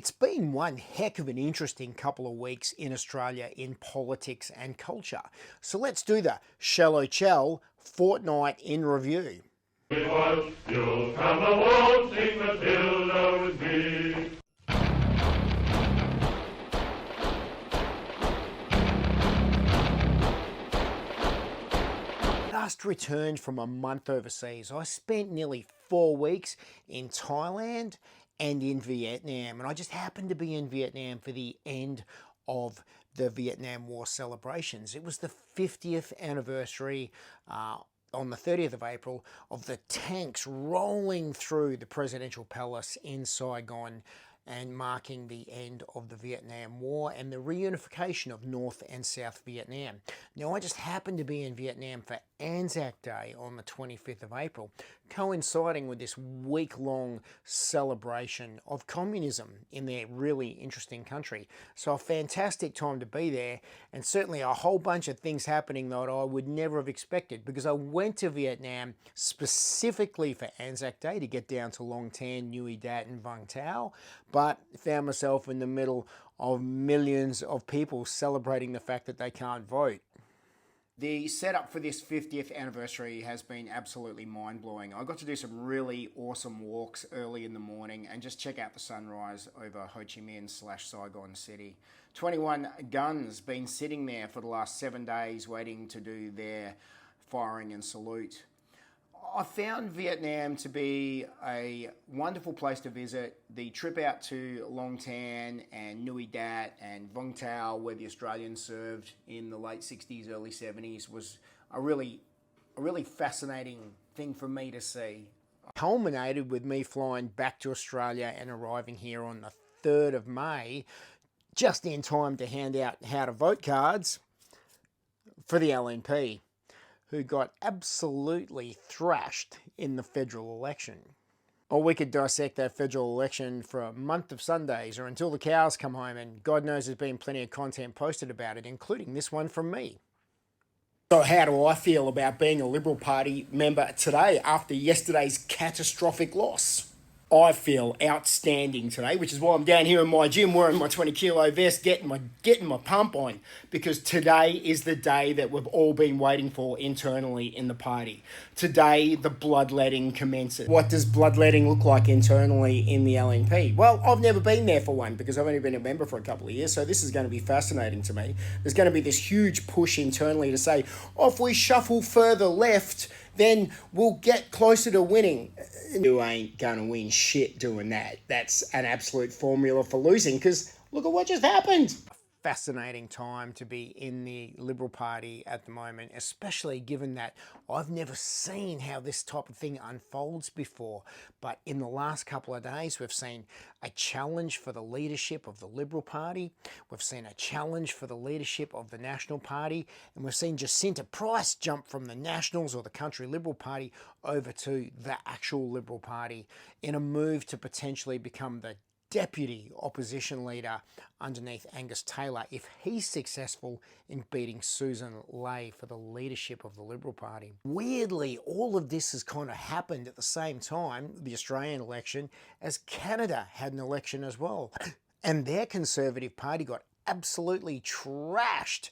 It's been one heck of an interesting couple of weeks in Australia in politics and culture. So let's do the Shallowchal fortnight in review. You'll come a waltzing Matilda with me. Just returned from a month overseas. I spent nearly 4 weeks in Thailand and in Vietnam, and I just happened to be in Vietnam for the end of the Vietnam War celebrations. It was the 50th anniversary on the 30th of April of the tanks rolling through the presidential palace in Saigon and marking the end of the Vietnam War and the reunification of North and South Vietnam. Now, I just happened to be in Vietnam for Anzac Day on the 25th of April, coinciding with this week-long celebration of communism in their really interesting country. So a fantastic time to be there, and certainly a whole bunch of things happening that I would never have expected, because I went to Vietnam specifically for Anzac Day to get down to Long Tan, Nui Dat and Vung Tau, but found myself in the middle of millions of people celebrating the fact that they can't vote. The setup for this 50th anniversary has been absolutely mind-blowing. I got to do some really awesome walks early in the morning and just check out the sunrise over Ho Chi Minh / Saigon City. 21 guns been sitting there for the last 7 days waiting to do their firing and salute. I found Vietnam to be a wonderful place to visit. The trip out to Long Tan and Nui Dat and Vung Tau, where the Australians served in the late 60s, early 70s, was a really fascinating thing for me to see. Culminated with me flying back to Australia and arriving here on the 3rd of May, just in time to hand out how to vote cards for the LNP, who got absolutely thrashed in the federal election. Or we could dissect that federal election for a month of Sundays or until the cows come home, and God knows there's been plenty of content posted about it, including this one from me. So how do I feel about being a Liberal Party member today after yesterday's catastrophic loss? I feel outstanding today, which is why I'm down here in my gym wearing my 20 kilo vest, getting my pump on, because today is the day that we've all been waiting for internally in the party. Today, the bloodletting commences. What does bloodletting look like internally in the LNP? Well, I've never been there for one because I've only been a member for a couple of years, so this is going to be fascinating to me. There's going to be this huge push internally to say, oh, if we shuffle further left, then we'll get closer to winning. You ain't gonna win shit doing that. That's an absolute formula for losing, because look at what just happened. Fascinating time to be in the Liberal Party at the moment, especially given that I've never seen how this type of thing unfolds before. But in the last couple of days, we've seen a challenge for the leadership of the Liberal Party. We've seen a challenge for the leadership of the National Party. And we've seen Jacinta Price jump from the Nationals or the Country Liberal Party over to the actual Liberal Party in a move to potentially become the deputy opposition leader underneath Angus Taylor if he's successful in beating Susan Ley for the leadership of the Liberal Party. Weirdly, all of this has kind of happened at the same time, the Australian election, as Canada had an election as well. And their Conservative Party got absolutely trashed.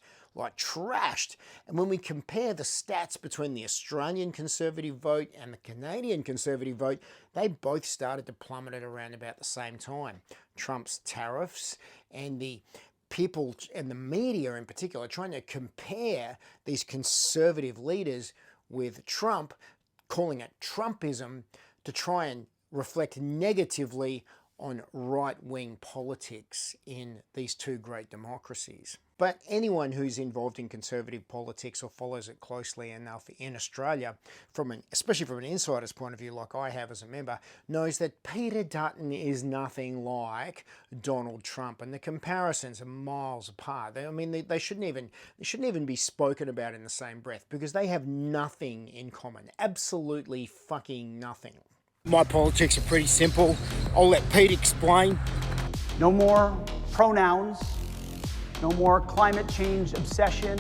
And when we compare the stats between the Australian Conservative vote and the Canadian Conservative vote, they both started to plummet at around about the same time. Trump's tariffs and the people and the media in particular trying to compare these conservative leaders with Trump, calling it Trumpism, to try and reflect negatively on right-wing politics in these two great democracies. But anyone who's involved in conservative politics or follows it closely enough in Australia, especially from an insider's point of view like I have as a member, knows that Peter Dutton is nothing like Donald Trump, and the comparisons are miles apart. They shouldn't even be spoken about in the same breath, because they have nothing in common. Absolutely fucking nothing. My politics are pretty simple. I'll let Pete explain. No more pronouns, no more climate change obsession,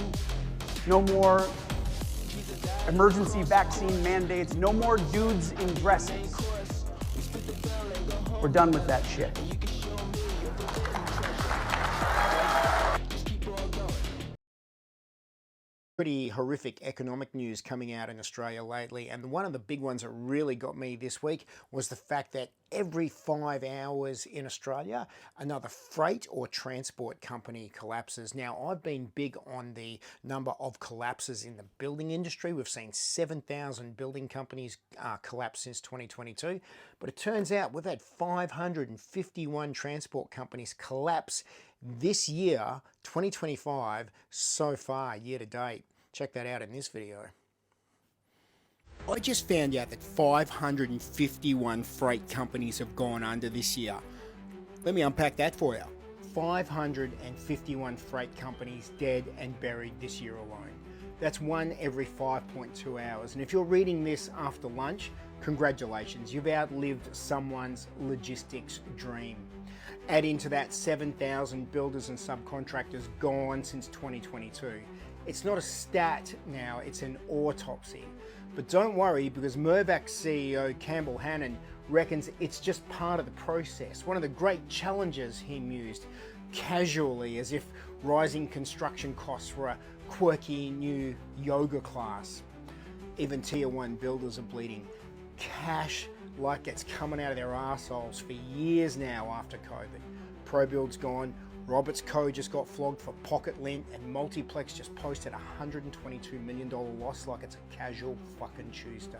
no more emergency vaccine mandates, no more dudes in dresses. We're done with that shit. Pretty horrific economic news coming out in Australia lately, and one of the big ones that really got me this week was the fact that every 5 hours in Australia another freight or transport company collapses. Now, I've been big on the number of collapses in the building industry. We've seen 7,000 building companies collapse since 2022, but it turns out we've had 551 transport companies collapse this year, 2025, so far, year to date. Check that out in this video. I just found out that 551 freight companies have gone under this year. Let me unpack that for you. 551 freight companies dead and buried this year alone. That's one every 5.2 hours. And if you're reading this after lunch, congratulations, you've outlived someone's logistics dream. Add into that 7,000 builders and subcontractors gone since 2022. It's not a stat now, it's an autopsy. But don't worry, because Mirvac's CEO Campbell Hannon reckons it's just part of the process. One of the great challenges, he mused, casually, as if rising construction costs were a quirky new yoga class. Even tier 1 builders are bleeding cash like it's coming out of their arseholes for years now after COVID. ProBuild's gone, Roberts Co just got flogged for pocket lint, and Multiplex just posted a $122 million loss like it's a casual fucking Tuesday.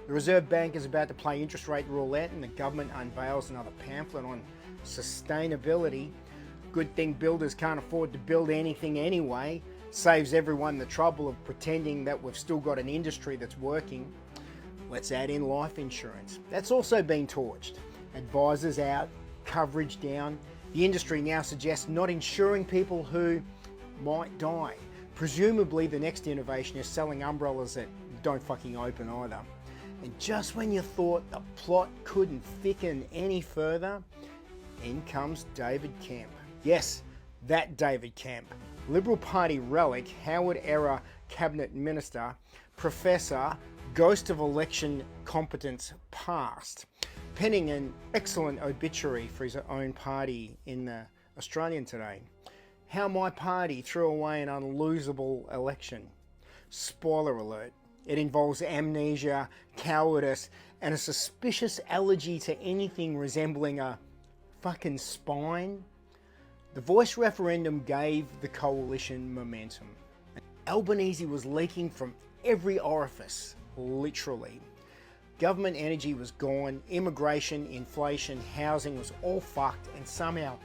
The Reserve Bank is about to play interest rate roulette, and the government unveils another pamphlet on sustainability. Good thing builders can't afford to build anything anyway. Saves everyone the trouble of pretending that we've still got an industry that's working. Let's add in life insurance. That's also been torched. Advisors out, coverage down. The industry now suggests not insuring people who might die. Presumably the next innovation is selling umbrellas that don't fucking open either. And just when you thought the plot couldn't thicken any further, in comes David Kemp. Yes, that David Kemp. Liberal Party relic, Howard-era cabinet minister, professor, ghost of election competence past, penning an excellent obituary for his own party in the Australian today. How my party threw away an unlosable election. Spoiler alert, it involves amnesia, cowardice, and a suspicious allergy to anything resembling a fucking spine. The voice referendum gave the coalition momentum. Albanese was leaking from every orifice, literally. Government energy was gone, immigration, inflation, housing was all fucked, and somehow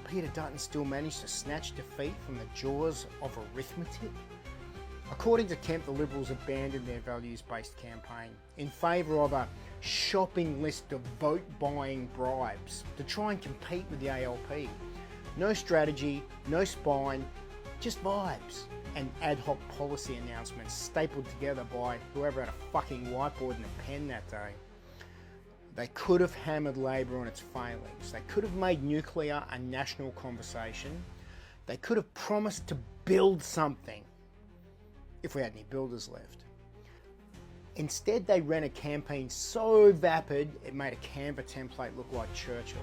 Peter Dutton still managed to snatch defeat from the jaws of arithmetic. According to Kemp, the Liberals abandoned their values-based campaign in favour of a shopping list of vote-buying bribes to try and compete with the ALP. No strategy, no spine, just vibes and ad hoc policy announcements stapled together by whoever had a fucking whiteboard and a pen that day. They could have hammered Labor on its failings. They could have made nuclear a national conversation. They could have promised to build something, if we had any builders left. Instead, they ran a campaign so vapid it made a Canva template look like Churchill.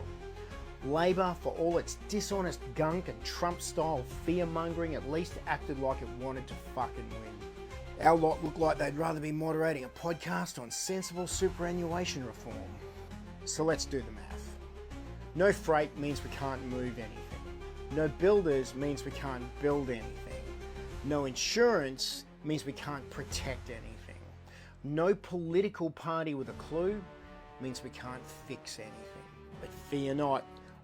Labor, for all its dishonest gunk and Trump-style fear-mongering, at least acted like it wanted to fucking win. Our lot looked like they'd rather be moderating a podcast on sensible superannuation reform. So let's do the math. No freight means we can't move anything. No builders means we can't build anything. No insurance means we can't protect anything. No political party with a clue means we can't fix anything. But fear not.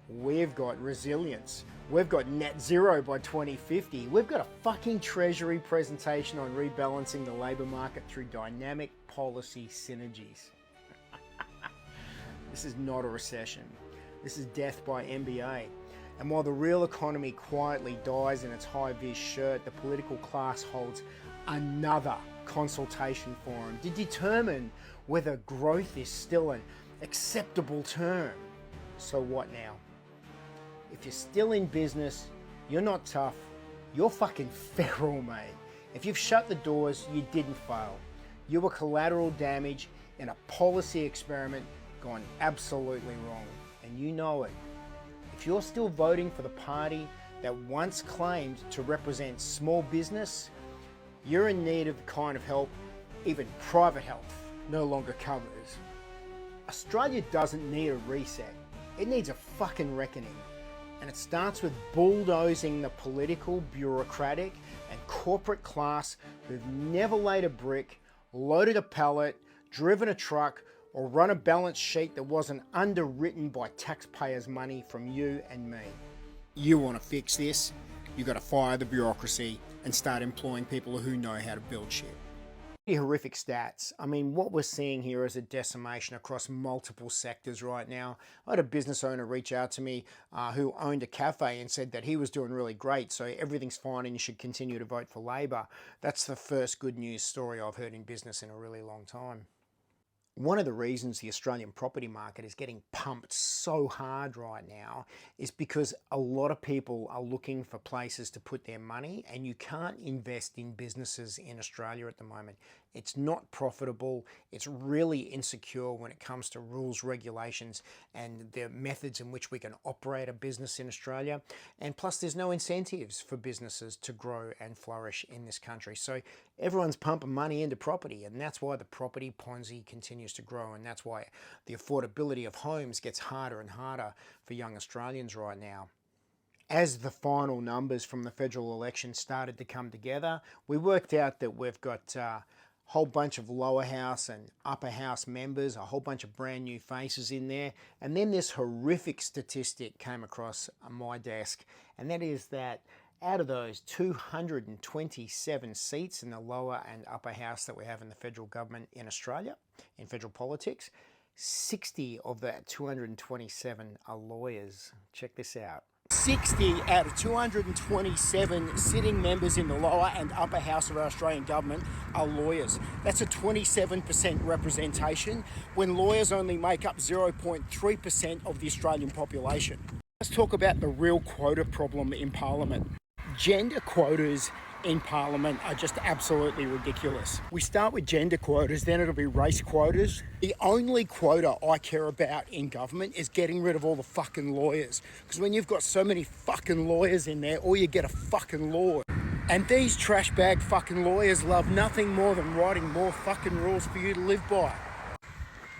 We've got resilience. We've got net zero by 2050. We've got a fucking Treasury presentation on rebalancing the labour market through dynamic policy synergies. This is not a recession. This is death by MBA. And while the real economy quietly dies in its high-vis shirt, the political class holds another consultation forum to determine whether growth is still an acceptable term. So what now? If you're still in business, you're not tough, you're fucking feral, mate. If you've shut the doors, you didn't fail. You were collateral damage in a policy experiment gone absolutely wrong. And you know it. If you're still voting for the party that once claimed to represent small business, you're in need of the kind of help even private health no longer covers. Australia doesn't need a reset. It needs a fucking reckoning. And it starts with bulldozing the political, bureaucratic, and corporate class who've never laid a brick, loaded a pallet, driven a truck, or run a balance sheet that wasn't underwritten by taxpayers' money from you and me. You want to fix this? You got to fire the bureaucracy and start employing people who know how to build shit. Horrific stats. I mean, what we're seeing here is a decimation across multiple sectors right now. I had a business owner reach out to me who owned a cafe and said that he was doing really great, so everything's fine and you should continue to vote for Labor. That's the first good news story I've heard in business in a really long time. One of the reasons the Australian property market is getting pumped so hard right now is because a lot of people are looking for places to put their money, and you can't invest in businesses in Australia at the moment. It's not profitable. It's really insecure when it comes to rules, regulations, and the methods in which we can operate a business in Australia. And plus, there's no incentives for businesses to grow and flourish in this country. So everyone's pumping money into property, and that's why the property Ponzi continues to grow, and that's why the affordability of homes gets harder and harder for young Australians right now. As the final numbers from the federal election started to come together, we worked out that we've got a whole bunch of lower house and upper house members, a whole bunch of brand new faces in there. And then this horrific statistic came across my desk, and that is that out of those 227 seats in the lower and upper house that we have in the federal government in Australia, in federal politics, 60 of that 227 are lawyers. Check this out. 60 out of 227 sitting members in the lower and upper house of our Australian government are lawyers. That's a 27% representation when lawyers only make up 0.3% of the Australian population. Let's talk about the real quota problem in Parliament. Gender quotas in Parliament are just absolutely ridiculous. We start with gender quotas, then it'll be race quotas. The only quota I care about in government is getting rid of all the fucking lawyers. Because when you've got so many fucking lawyers in there, all you get are fucking law. And these trash bag fucking lawyers love nothing more than writing more fucking rules for you to live by.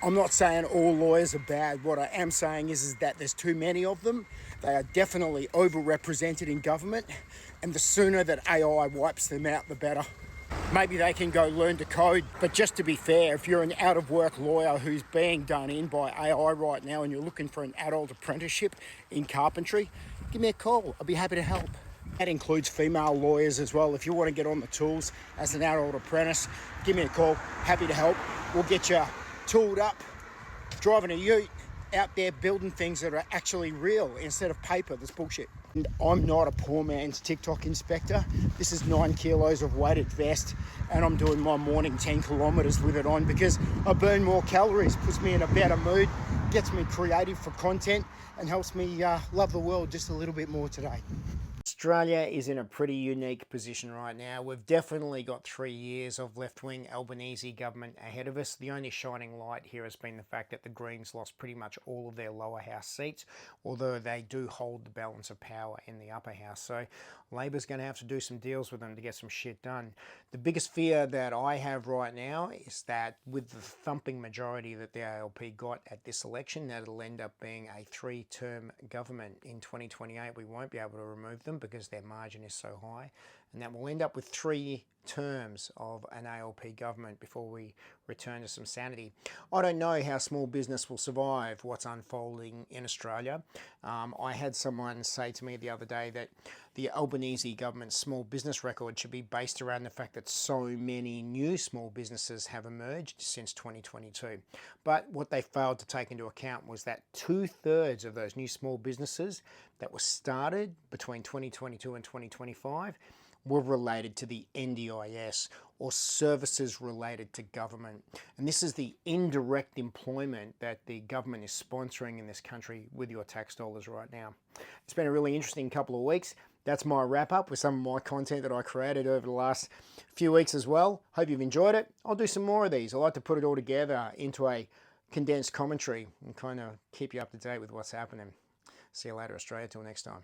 I'm not saying all lawyers are bad. What I am saying is that there's too many of them. They are definitely overrepresented in government, and the sooner that AI wipes them out, the better. Maybe they can go learn to code, but just to be fair, if you're an out-of-work lawyer who's being done in by AI right now and you're looking for an adult apprenticeship in carpentry, give me a call. I'll be happy to help. That includes female lawyers as well. If you want to get on the tools as an adult apprentice, give me a call. Happy to help. We'll get you tooled up, driving a ute, out there building things that are actually real instead of paper. That's bullshit. And I'm not a poor man's TikTok inspector. This is 9 kilos of weighted vest, and I'm doing my morning 10 kilometers with it on because I burn more calories, puts me in a better mood, gets me creative for content, and helps me love the world just a little bit more today. Australia is in a pretty unique position right now. We've definitely got 3 years of left-wing Albanese government ahead of us. The only shining light here has been the fact that the Greens lost pretty much all of their lower house seats, although they do hold the balance of power in the upper house. So Labor's going to have to do some deals with them to get some shit done. The biggest fear that I have right now is that with the thumping majority that the ALP got at this election, that it'll end up being a 3-term government. In 2028, we won't be able to remove them because their margin is so high, and that will end up with 3 terms of an ALP government before we return to some sanity. I don't know how small business will survive what's unfolding in Australia. I had someone say to me the other day that the Albanese government's small business record should be based around the fact that so many new small businesses have emerged since 2022. But what they failed to take into account was that 2/3 of those new small businesses that were started between 2022 and 2025 were related to the NDIS, or services related to government. And this is the indirect employment that the government is sponsoring in this country with your tax dollars right now. It's been a really interesting couple of weeks. That's my wrap up with some of my content that I created over the last few weeks as well. Hope you've enjoyed it. I'll do some more of these. I like to put it all together into a condensed commentary and kind of keep you up to date with what's happening. See you later, Australia. Till next time.